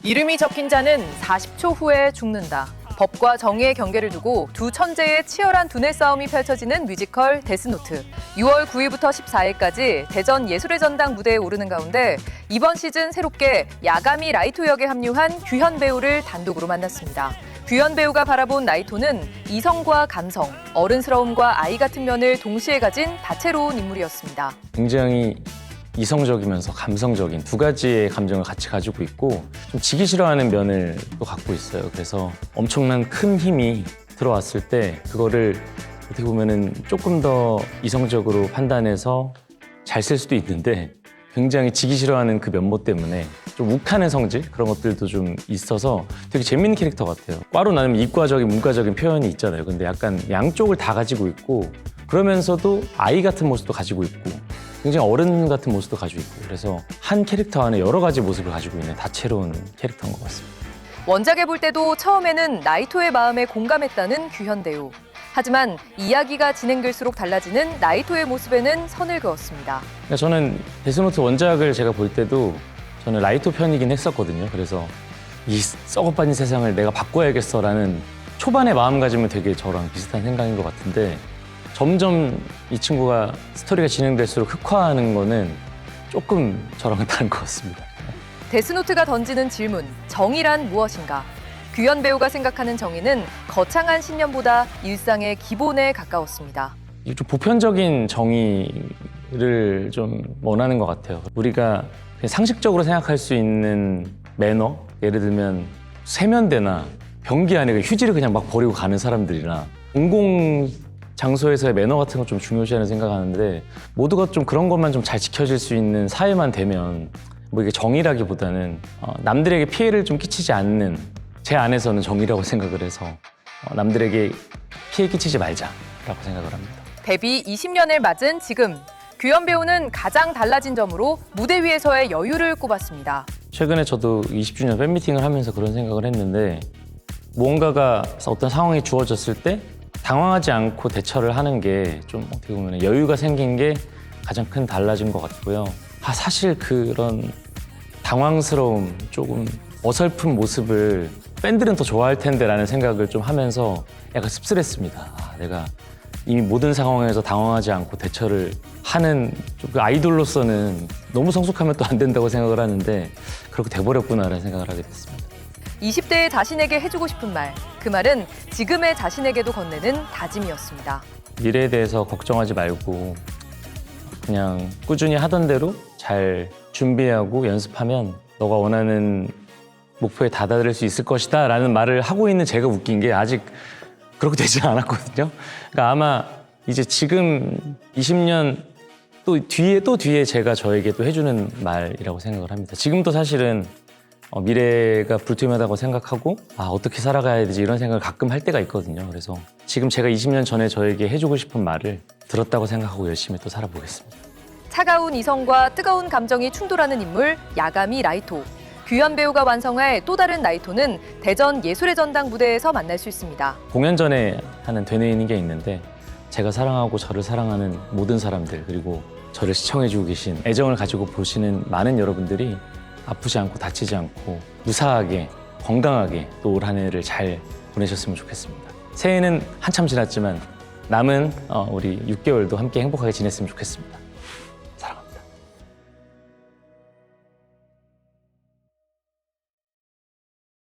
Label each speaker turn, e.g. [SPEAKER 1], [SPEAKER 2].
[SPEAKER 1] 이름이 적힌 자는 40초 후에 죽는다. 법과 정의의 경계를 두고 두 천재의 치열한 두뇌 싸움이 펼쳐지는 뮤지컬 데스노트. 6월 9일부터 14일까지 대전 예술의 전당 무대에 오르는 가운데 이번 시즌 새롭게 야가미 라이토 역에 합류한 규현 배우를 단독으로 만났습니다. 규현 배우가 바라본 라이토는 이성과 감성, 어른스러움과 아이 같은 면을 동시에 가진 다채로운 인물이었습니다.
[SPEAKER 2] 굉장히 이성적이면서 감성적인 두 가지의 감정을 같이 가지고 있고 좀 지기 싫어하는 면을 또 갖고 있어요. 그래서 엄청난 큰 힘이 들어왔을 때 그거를 어떻게 보면은 조금 더 이성적으로 판단해서 잘 쓸 수도 있는데 굉장히 지기 싫어하는 그 면모 때문에 좀 욱하는 성질 그런 것들도 좀 있어서 되게 재밌는 캐릭터 같아요. 과로 나누면 이과적인 문과적인 표현이 있잖아요. 근데 약간 양쪽을 다 가지고 있고 그러면서도 아이 같은 모습도 가지고 있고 굉장히 어른 같은 모습도 가지고 있고 그래서 한 캐릭터 안에 여러 가지 모습을 가지고 있는 다채로운 캐릭터인 것 같습니다.
[SPEAKER 1] 원작에 볼 때도 처음에는 나이토의 마음에 공감했다는 규현 배우. 하지만 이야기가 진행될수록 달라지는 나이토의 모습에는 선을 그었습니다.
[SPEAKER 2] 그러니까 저는 데스노트 원작을 제가 볼 때도 저는 라이토 편이긴 했었거든요. 그래서 이 썩어빠진 세상을 내가 바꿔야겠어라는 초반의 마음가짐은 되게 저랑 비슷한 생각인 것 같은데 점점 이 친구가 스토리가 진행될수록 흑화하는 거는 조금 저랑은 다른 것 같습니다.
[SPEAKER 1] 데스노트가 던지는 질문, 정의란 무엇인가? 규현 배우가 생각하는 정의는 거창한 신념보다 일상의 기본에 가까웠습니다.
[SPEAKER 2] 좀 보편적인 정의를 좀 원하는 것 같아요. 우리가 그냥 상식적으로 생각할 수 있는 매너, 예를 들면 세면대나 변기 안에 휴지를 그냥 막 버리고 가는 사람들이나 공공 장소에서의 매너 같은 거 좀 중요시하는 생각하는데 모두가 좀 그런 것만 좀 잘 지켜질 수 있는 사회만 되면 뭐 이게 정의라기보다는 남들에게 피해를 좀 끼치지 않는 제 안에서는 정의라고 생각을 해서 남들에게 피해 끼치지 말자라고 생각을 합니다.
[SPEAKER 1] 데뷔 20년을 맞은 지금 규현 배우는 가장 달라진 점으로 무대 위에서의 여유를 꼽았습니다.
[SPEAKER 2] 최근에 저도 20주년 팬미팅을 하면서 그런 생각을 했는데 무언가가 어떤 상황이 주어졌을 때 당황하지 않고 대처를 하는 게 좀 어떻게 보면 여유가 생긴 게 가장 큰 달라진 것 같고요. 사실 그런 당황스러움, 조금 어설픈 모습을 팬들은 더 좋아할 텐데라는 생각을 좀 하면서 약간 씁쓸했습니다. 내가 이미 모든 상황에서 당황하지 않고 대처를 하는 그 아이돌로서는 너무 성숙하면 또 안 된다고 생각을 하는데 그렇게 돼버렸구나라는 생각을 하게 됐습니다.
[SPEAKER 1] 20대의 자신에게 해주고 싶은 말, 그 말은 지금의 자신에게도 건네는 다짐이었습니다.
[SPEAKER 2] 미래에 대해서 걱정하지 말고 그냥 꾸준히 하던 대로 잘 준비하고 연습하면 너가 원하는 목표에 다다를 수 있을 것이다 라는 말을 하고 있는 제가 웃긴 게 아직 그렇게 되지 않았거든요. 그러니까 아마 이제 지금 20년 또 뒤에 제가 저에게 또 해주는 말이라고 생각을 합니다. 지금도 사실은 미래가 불투명하다고 생각하고 어떻게 살아가야 되지 이런 생각을 가끔 할 때가 있거든요. 그래서 지금 제가 20년 전에 저에게 해주고 싶은 말을 들었다고 생각하고 열심히 또 살아보겠습니다.
[SPEAKER 1] 차가운 이성과 뜨거운 감정이 충돌하는 인물 야가미 라이토. 규현 배우가 완성할 또 다른 라이토는 대전 예술의 전당 무대에서 만날 수 있습니다.
[SPEAKER 2] 공연 전에 하는 되뇌이는 게 있는데 제가 사랑하고 저를 사랑하는 모든 사람들 그리고 저를 시청해주고 계신 애정을 가지고 보시는 많은 여러분들이 아프지 않고 다치지 않고 무사하게 건강하게 또 올 한 해를 잘 보내셨으면 좋겠습니다. 새해는 한참 지났지만 남은 우리 6개월도 함께 행복하게 지냈으면 좋겠습니다.